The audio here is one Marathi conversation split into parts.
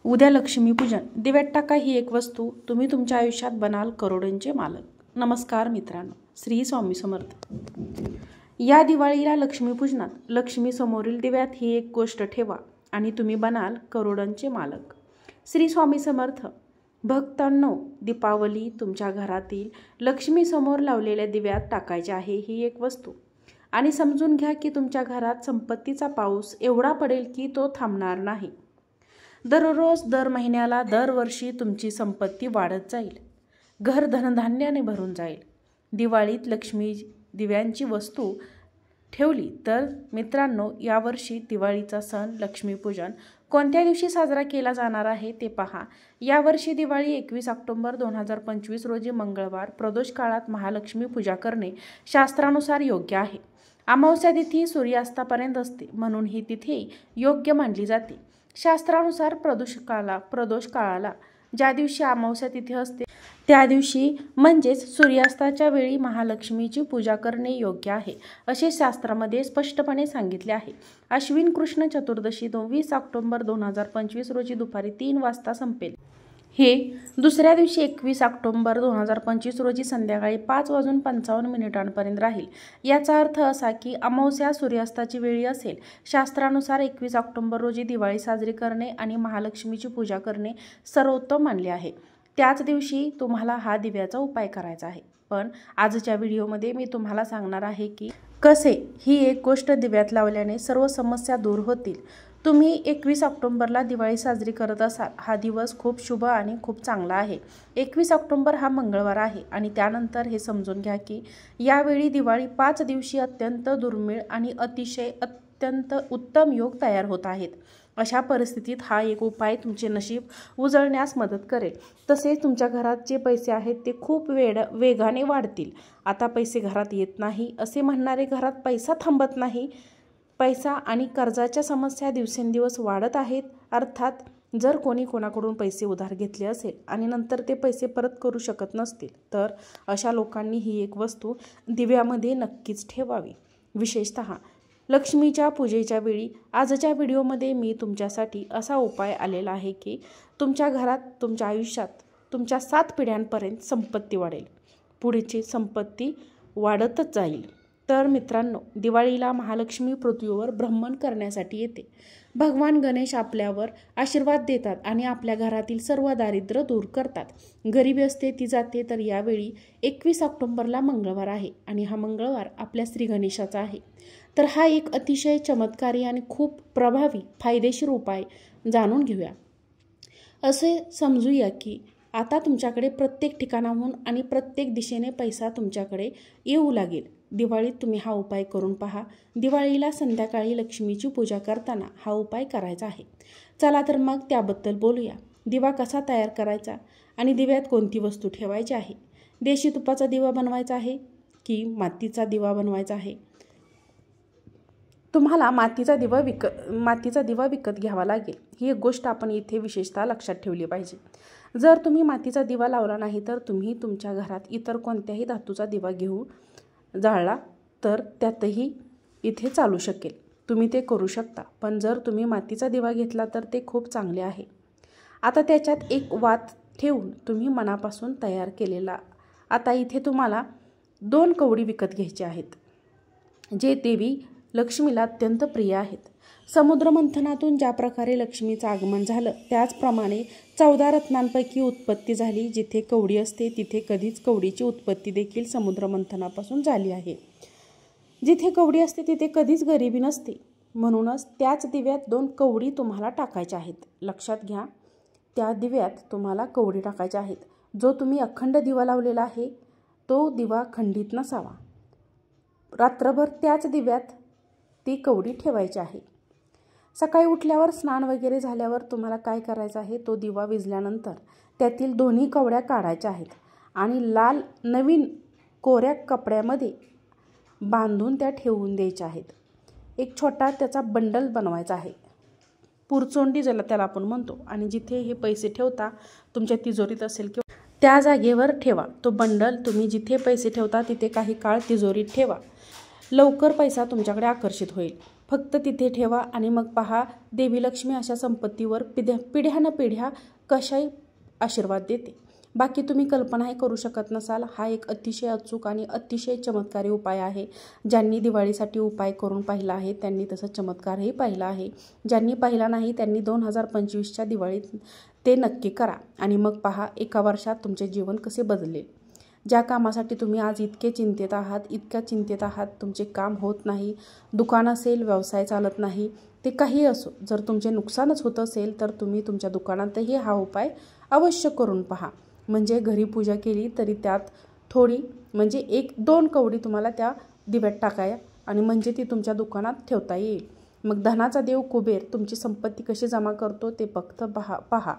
उद्या लक्ष्मीपूजन. दिव्यात टाका ही एक वस्तू, तुम्ही तुमच्या आयुष्यात बनाल करोडोंचे मालक. नमस्कार मित्रांनो, श्री स्वामी समर्थ. या दिवाळीला लक्ष्मीपूजनात लक्ष्मी समोरील दिव्यात ही एक गोष्ट ठेवा आणि तुम्ही बनाल करोडोंचे मालक. श्री स्वामी समर्थ. भक्तांनो, दीपावली तुमच्या घरातील लक्ष्मी समोर लावलेल्या दिव्यात टाकायची आहे ही एक वस्तू आणि समजून घ्या की तुमच्या घरात संपत्तीचा पाऊस एवढा पडेल की तो थांबणार नाही. दररोज, दर महिन्याला, दरवर्षी तुमची संपत्ती वाढत जाईल. घर धनधान्याने भरून जाईल. दिवाळीत लक्ष्मी दिव्यांची वस्तू ठेवली तर मित्रांनो, यावर्षी दिवाळीचा सण लक्ष्मीपूजन कोणत्या दिवशी साजरा केला जाणार आहे ते पहा. यावर्षी दिवाळी 21 ऑक्टोबर 2025 रोजी मंगळवार प्रदोष काळात महालक्ष्मी पूजा करणे शास्त्रानुसार योग्य आहे. अमावस्या तिथी सूर्यास्तापर्यंत असते, म्हणून ही तिथी योग्य मानली जाते. शास्त्रानुसार प्रदोष काळाला ज्या दिवशी अमावस्या तिथी असते त्या दिवशी म्हणजेच सूर्यास्ताच्या वेळी महालक्ष्मीची पूजा करणे योग्य आहे, असे शास्त्रामध्ये स्पष्टपणे सांगितले आहे. अश्विन कृष्ण चतुर्दशी 20 ऑक्टोबर 2025 रोजी दुपारी 3 वाजता संपेल. हे दुसऱ्या दिवशी 21 ऑक्टोबर 2025 रोजी संध्याकाळी 5:55 राहील. याचा अर्थ असा की अमावस्या सूर्यास्ताची वेळी असेल. शास्त्रानुसार 21 ऑक्टोबर रोजी दिवाळी साजरी करणे आणि महालक्ष्मीची पूजा करणे सर्वोत्तम मानले आहे. त्याच दिवशी तुम्हाला हा दिव्याचा उपाय करायचा आहे. पण आजच्या व्हिडिओमध्ये मी तुम्हाला सांगणार आहे की कसे ही एक गोष्ट दिव्यात लावल्याने सर्व समस्या दूर होतील. तुम्ही 21 ऑक्टोबरला दिवाळी साजरी करत असाल. हा दिवस खूप शुभ आणि खूप चांगला आहे. 21 ऑक्टोबर हा मंगळवार आहे आणि त्यानंतर हे समजून घ्या की यावेळी दिवाळी 5 दिवशी अत्यंत दुर्मिळ आणि अत्यंत उत्तम योग तयार होत आहेत. अशा परिस्थितीत हा एक उपाय तुमचे नशीब उजळण्यास मदत करेल. तसेच तुमच्या घरात जे पैसे आहेत ते खूप वेगाने वाढतील. आता पैसे घरात येत नाही असे म्हणणारे, घरात पैसा थांबत नाही, पैसा आणि कर्जाच्या समस्या दिवसेंदिवस वाढत आहेत. अर्थात जर कोणी कोणाकडून पैसे उधार घेतले असेल आणि नंतर ते पैसे परत करू शकत नसतील तर अशा लोकांनी ही एक वस्तू दिव्यामध्ये नक्कीच ठेवावी. विशेषतः लक्ष्मीच्या पूजेच्या वेळी आजच्या व्हिडिओमध्ये मी तुमच्यासाठी असा उपाय आलेला आहे की तुमच्या घरात, तुमच्या आयुष्यात तुमच्या 7 पिढ्यांपर्यंत संपत्ती वाढेल. पुढची संपत्ती वाढतच जाईल. तर मित्रांनो, दिवाळीला महालक्ष्मी पृथ्वीवर भ्रमण करण्यासाठी येते. भगवान गणेश आपल्यावर आशीर्वाद देतात आणि आपल्या घरातील सर्व दारिद्र्य दूर करतात. गरिबी असते ती जाते. तर यावेळी 21 ऑक्टोबरला मंगळवार आहे आणि हा मंगळवार आपल्या श्री गणेशाचा आहे. तर हा एक अतिशय चमत्कारी आणि खूप प्रभावी फायदेशीर उपाय जाणून घेऊया. असे समजूया की आता तुमच्याकडे प्रत्येक ठिकाणाहून आणि प्रत्येक दिशेने पैसा तुमच्याकडे येऊ लागेल. दिवाळीत तुम्ही हा उपाय करून पहा. दिवाळीला संध्याकाळी लक्ष्मीची पूजा करताना हा उपाय करायचा आहे. चला तर मग त्याबद्दल बोलूया. दिवा कसा तयार करायचा आणि दिव्यात कोणती वस्तू ठेवायची आहे. देशी तुपाचा दिवा बनवायचा आहे की मातीचा दिवा बनवायचा आहे. तुम्हाला मातीचा दिवा विकत घ्यावा लागेल. ही एक गोष्ट आपण इथे विशेषतः लक्षात ठेवली पाहिजे. जर तुम्ही मातीचा दिवा लावला नाही तर तुम्ही तुमच्या घरात इतर कोणत्याही धातूचा दिवा घेऊन जाळला तर त्यातही इथे चालू शकेल. तुम्ही ते करू शकता. पण जर तुम्ही मातीचा दिवा घेतला तर ते खूप चांगले आहे. आता त्याच्यात एक वात ठेवून तुम्ही मनापासून तयार केलेला, आता इथे तुम्हाला 2 कवडी विकत घ्यायचे आहेत जे देवी लक्ष्मीला अत्यंत प्रिय आहेत. समुद्रमंथनातून ज्या प्रकारे लक्ष्मीचं आगमन झालं त्याचप्रमाणे 14 रत्नांपैकी उत्पत्ती झाली. जिथे कवडी असते तिथे कधीच कवडीची उत्पत्ती देखील समुद्रमंथनापासून झाली आहे. जिथे कवडी असते तिथे कधीच गरिबी नसते. म्हणूनच त्याच दिव्यात 2 कवडी तुम्हाला टाकायच्या आहेत. लक्षात घ्या, त्या दिव्यात तुम्हाला कवडी टाकायच्या आहेत. जो तुम्ही अखंड दिवा लावलेला आहे तो दिवा खंडित नसावा. रात्रभर त्याच दिव्यात ती कवडी ठेवायची आहे. सकाळी उठल्यावर स्नान वगैरे झाल्यावर तुम्हाला काय करायचं आहे, तो दिवा विझल्यानंतर त्यातील दोन्ही कवड्या काढायच्या आहेत आणि लाल नवीन कोऱ्या कपड्यामध्ये बांधून त्या ठेवून द्यायच्या आहेत. एक छोटा त्याचा बंडल बनवायचा आहे. पुरचोंडी ज्याला त्याला आपण म्हणतो. आणि जिथे हे पैसे ठेवता, तुमच्या तिजोरीत असेल किंवा त्या जागेवर ठेवा. तो बंडल तुम्ही जिथे पैसे ठेवता तिथे काही काळ तिजोरीत ठेवा. लवकर पैसा तुमच्याकडे आकर्षित होईल. फक्त तिथे ठेवा आणि मग पहा देवी लक्ष्मी अशा संपत्तीवर पिढ्यानपिढ्या कशाही आशीर्वाद देते. बाकी तुम्ही कल्पनाही करू शकत नसाल. हा एक अतिशय अचूक आणि अतिशय चमत्कारी उपाय आहे. ज्यांनी दिवाळीसाठी उपाय करून पाहिला आहे त्यांनी तसं चमत्कारही पाहिला आहे. ज्यांनी पाहिला नाही त्यांनी 2025च्या दिवाळीत ते नक्की करा आणि मग पहा एका वर्षात तुमचे जीवन कसे बदलेल. ज्या कामासाठी तुम्ही आज इतक्या चिंतेत आहात, तुमचे काम होत नाही, दुकान असेल, व्यवसाय चालत नाही, ते काही असो, जर तुमचे नुकसानच होत असेल तर तुम्ही तुमच्या दुकानातही हा उपाय अवश्य करून पहा. म्हणजे घरी पूजा केली तरी त्यात थोडी म्हणजे 1-2 कवडी तुम्हाला त्या दिव्यात टाकाया आणि म्हणजे ती तुमच्या दुकानात ठेवता येईल. मग धनाचा देव कुबेर तुमची संपत्ती कशी जमा करतो ते फक्त पहा.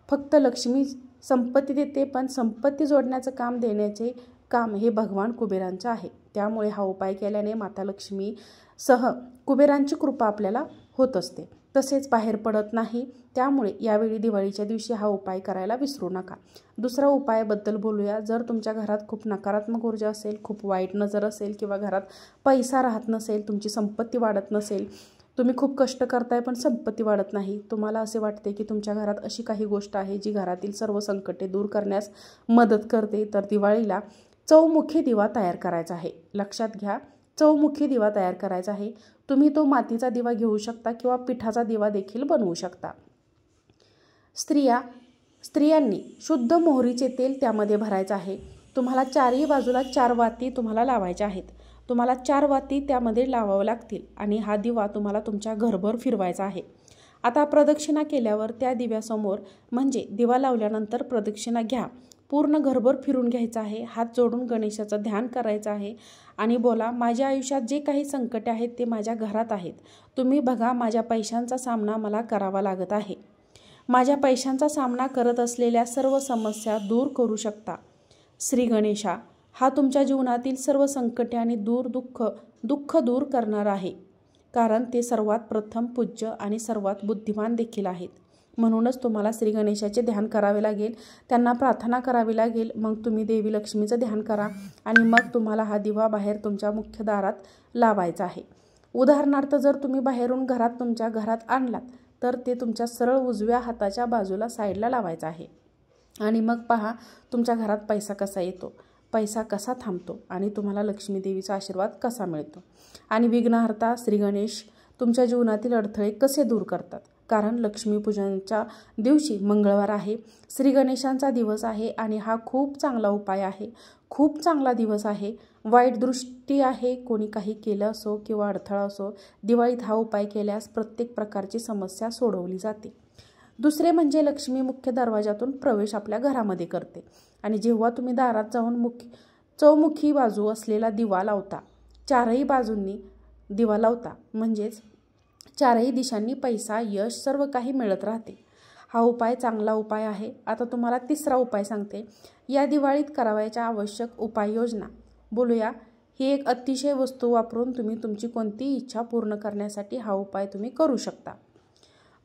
फक्त लक्ष्मी संपत्ती देते, पण संपत्ती जोडण्याचं काम देण्याचे काम हे भगवान कुबेरांचं आहे. त्यामुळे हा उपाय केल्याने माता लक्ष्मी सह कुबेरांची कृपा आपल्याला होत असते. तसेच बाहेर पडत नाही. त्यामुळे यावेळी दिवाळीच्या दिवशी हा उपाय करायला विसरू नका. दुसरा उपायाबद्दल बोलूया. जर तुमच्या घरात खूप नकारात्मक ऊर्जा असेल, खूप वाईट नजर असेल किंवा घरात पैसा राहत नसेल, तुमची संपत्ती वाढत नसेल, तुम्ही खूप कष्ट करताय पण संपत्ती वाढत नाही, तुम्हाला असे वाटते की तुमच्या घरात अशी काही गोष्ट आहे जी घरातील सर्व संकटे दूर करण्यास मदत करते, तर दिवाळीला चौमुखी दिवा तयार करायचा आहे. लक्षात घ्या, चौमुखी दिवा तयार करायचा आहे. तुम्ही तो मातीचा दिवा घेऊ शकता किंवा पिठाचा दिवा देखील बनवू शकता. स्त्रियांनी शुद्ध मोहरीचे तेल त्यामध्ये भरायचं आहे. तुम्हाला चारही बाजूला 4 वाती तुम्हाला लावायच्या आहेत. तुम्हाला 4 वाती त्यामध्ये लावावं लागतील आणि हा दिवा तुम्हाला तुमच्या घरभर फिरवायचा आहे. आता प्रदक्षिणा केल्यावर त्या दिव्यासमोर म्हणजे दिवा लावल्यानंतर प्रदक्षिणा घ्या. पूर्ण घरभर फिरून घ्यायचं आहे. हात जोडून गणेशाचं ध्यान करायचं आहे आणि बोला, माझ्या आयुष्यात जे काही संकटे आहेत ते माझ्या घरात आहेत. तुम्ही बघा, माझ्या पैशांचा सामना मला करावा लागत आहे. माझ्या पैशांचा सामना करत असलेल्या सर्व समस्या दूर करू शकता. श्री गणेशा हा तुमच्या जीवनातील सर्व संकटे आणि दुःख दूर करणार आहे. कारण ते सर्वात प्रथम पूज्य आणि सर्वात बुद्धिमान देखील आहेत. म्हणूनच तुम्हाला श्री गणेशाचे ध्यान करावे लागेल, त्यांना प्रार्थना करावी लागेल. मग तुम्ही देवी लक्ष्मीचं ध्यान करा आणि मग तुम्हाला हा दिवा बाहेर तुमच्या मुख्य दारात लावायचा आहे. उदाहरणार्थ जर तुम्ही बाहेरून तुमच्या घरात आणलात तर ते तुमच्या सरळ उजव्या हाताच्या बाजूला साईडला लावायचा आहे. आणि मग पहा तुमच्या घरात पैसा कसा येतो, पैसा कसा थांबतो आणि तुम्हाला लक्ष्मी देवीचा आशीर्वाद कसा मिळतो. आणि विघ्नहर्ता श्री गणेश तुमच्या जीवनातील अडथळे कसे दूर करतात. कारण लक्ष्मीपूजनाच्या दिवशी मंगळवार आहे, श्री गणेशांचा दिवस आहे आणि हा खूप चांगला उपाय आहे, खूप चांगला दिवस आहे. वाईट दृष्टी आहे, कोणी काही केलं असो किंवा अडथळा असो, दिवाळीत हा उपाय केल्यास प्रत्येक प्रकारची समस्या सोडवली जाते. दुसरे म्हणजे लक्ष्मी मुख्य दरवाजातून प्रवेश आपल्या घरामध्ये करते आणि जेव्हा तुम्ही दारात जाऊन चौमुखी बाजू असलेला दिवा लावता, 4ही बाजूंनी दिवा लावता, म्हणजेच 4ही दिशांनी पैसा, यश सर्व काही मिळत राहते. हा उपाय चांगला उपाय आहे. आता तुम्हाला तिसरा उपाय सांगते. या दिवाळीत करावयाच्या आवश्यक उपाययोजना बोलूया. ही एक अतिशय वस्तू वापरून तुम्ही तुमची कोणतीही इच्छा पूर्ण करण्यासाठी हा उपाय तुम्ही करू शकता.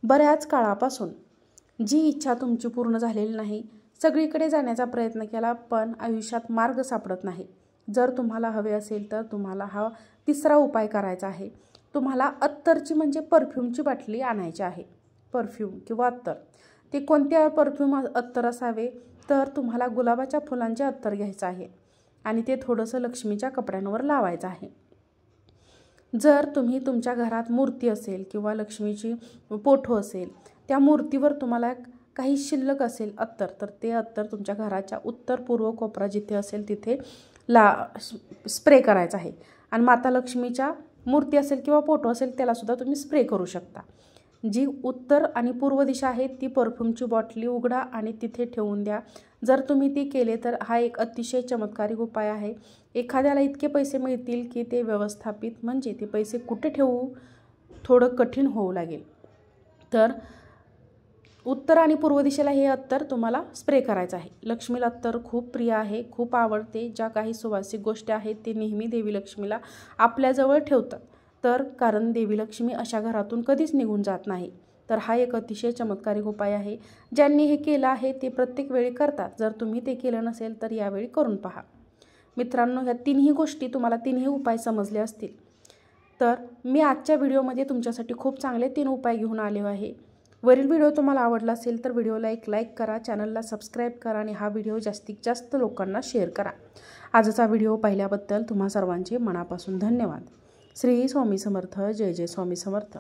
बऱ्याच काळापासून जी इच्छा तुमची पूर्ण झालेली नाही, सगळीकडे जाण्याचा प्रयत्न केला पण आयुष्यात मार्ग सापडत नाही. जर तुम्हाला हवे असेल तर तुम्हाला हा तिसरा उपाय करायचा आहे. तुम्हाला अत्तरची म्हणजे परफ्यूमची बाटली आणायची आहे. परफ्यूम किंवा अत्तर, ते कोणत्या परफ्यूम अत्तर असावे तर तुम्हाला गुलाबाच्या फुलांचे अत्तर घ्यायचं आहे आणि ते थोडंसं लक्ष्मीच्या कपड्यांवर लावायचं आहे. जर तुम्ही तुमच्या घरात मूर्ती असेल किंवा लक्ष्मीची फोटो असेल, त्या मूर्तीवर तुम्हाला काही शिल्लक असेल अत्तर, तर ते अत्तर तुमच्या घराच्या उत्तर पूर्व कोपरा जिथे असेल तिथे स्प्रे करायचा आहे. आणि माता लक्ष्मीच्या मूर्ती असेल किंवा फोटो असेल त्यालासुद्धा तुम्ही स्प्रे करू शकता. जी उत्तर आणि पूर्व दिशा आहे ती परफ्यूमची बॉटली उघडा आणि तिथे ठेवून द्या. जर तुम्ही ती केले तर हा एक अतिशय चमत्कारिक उपाय आहे. एखाद्याला इतके पैसे मिळतील की ते व्यवस्थापित म्हणजे ते पैसे कुठे ठेवू थोडं कठीण होऊ लागेल. तर उत्तर आणि पूर्व दिशेला हे अत्तर तुम्हाला स्प्रे करायचं आहे. लक्ष्मीला अत्तर खूप प्रिय आहे, खूप आवडते. ज्या काही सुवासिक गोष्टी आहेत ते नेहमी देवी लक्ष्मीला आपल्याजवळ ठेवतात. तर कारण देवी लक्ष्मी अशा घरातून कधीच निघून जात नाही. तर हा एक अतिशय चमत्कारिक उपाय आहे. ज्यांनी हे केलं आहे ते प्रत्येक वेळी करतात. जर तुम्ही ते केलं नसेल तर यावेळी करून पहा. मित्रांनो, ह्या 3ही गोष्टी तुम्हाला 3ही उपाय समजले असतील. तर मी आजच्या व्हिडिओमध्ये तुमच्यासाठी खूप चांगले 3 उपाय घेऊन आले आहे। वरील व्हिडिओ तुम्हाला आवडला असेल तर व्हिडिओला एक लाईक करा, चॅनलला सबस्क्राईब करा आणि हा व्हिडिओ जास्तीत जास्त लोकांना शेअर करा। आजचा व्हिडिओ पाहिल्याबद्दल तुम्हा सर्वांचे मनापासून धन्यवाद। श्री स्वामी समर्थ। जय जय स्वामी समर्थ।